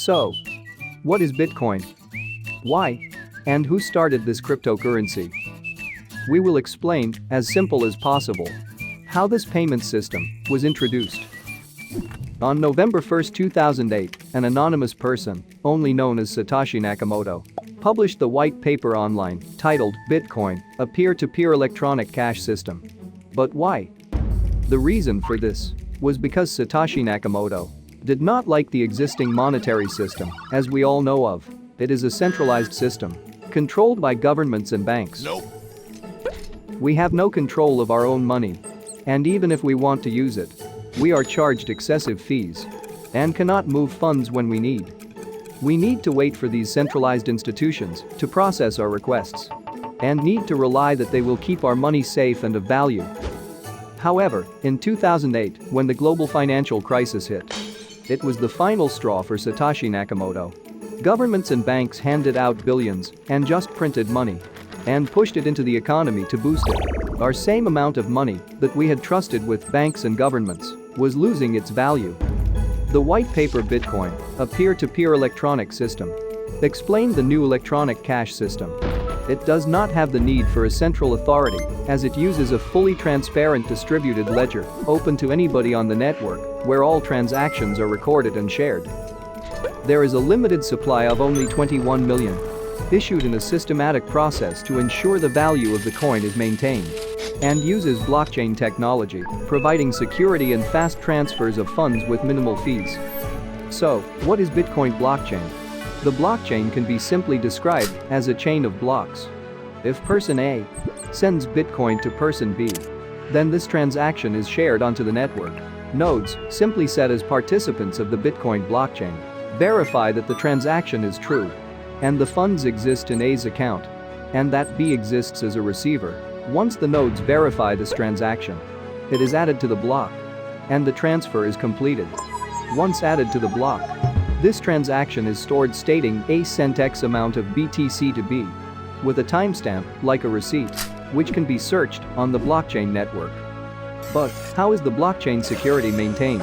So, what is Bitcoin? Why? And who started this cryptocurrency? We will explain, as simple as possible, how this payment system was introduced. On November 1, 2008, an anonymous person, only known as Satoshi Nakamoto, published the white paper online titled Bitcoin, a peer-to-peer electronic cash system. But why? The reason for this was because Satoshi Nakamoto did not like the existing monetary system, as we all know of. It is a centralized system, controlled by governments and banks. We have no control of our own money. And even if we want to use it, we are charged excessive fees and cannot move funds when we need. We need to wait for these centralized institutions to process our requests and need to rely that they will keep our money safe and of value. However, in 2008, when the global financial crisis hit, it was the final straw for Satoshi Nakamoto. Governments and banks handed out billions and just printed money and pushed it into the economy to boost it. Our same amount of money that we had trusted with banks and governments was losing its value. The white paper Bitcoin, a peer-to-peer electronic system, explained the new electronic cash system. It does not have the need for a central authority, as it uses a fully transparent distributed ledger open to anybody on the network, where all transactions are recorded and shared. There is a limited supply of only 21 million, issued in a systematic process to ensure the value of the coin is maintained, and uses blockchain technology, providing security and fast transfers of funds with minimal fees. So, what is Bitcoin blockchain? The blockchain can be simply described as a chain of blocks. If person A sends Bitcoin to person B, then this transaction is shared onto the network. Nodes, simply said as participants of the Bitcoin blockchain, verify that the transaction is true and the funds exist in A's account and that B exists as a receiver. Once the nodes verify this transaction, it is added to the block and the transfer is completed. Once added to the block, this transaction is stored stating A sent X amount of BTC to B with a timestamp, like a receipt, which can be searched on the blockchain network. But how is the blockchain security maintained?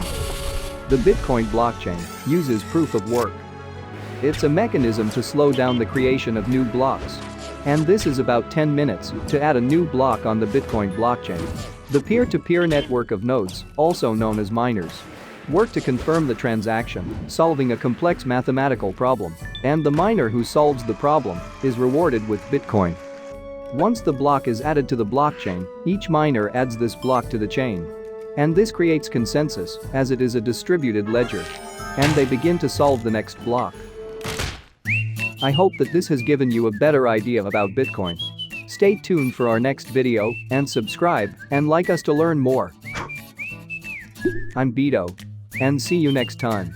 The Bitcoin blockchain uses proof of work. It's a mechanism to slow down the creation of new blocks. And this is about 10 minutes to add a new block on the Bitcoin blockchain. The peer-to-peer network of nodes, also known as miners, work to confirm the transaction, solving a complex mathematical problem, and the miner who solves the problem is rewarded with Bitcoin. Once the block is added to the blockchain, each miner adds this block to the chain. And this creates consensus, as it is a distributed ledger. And they begin to solve the next block. I hope that this has given you a better idea about Bitcoin. Stay tuned for our next video and subscribe and like us to learn more. I'm Beto. And see you next time.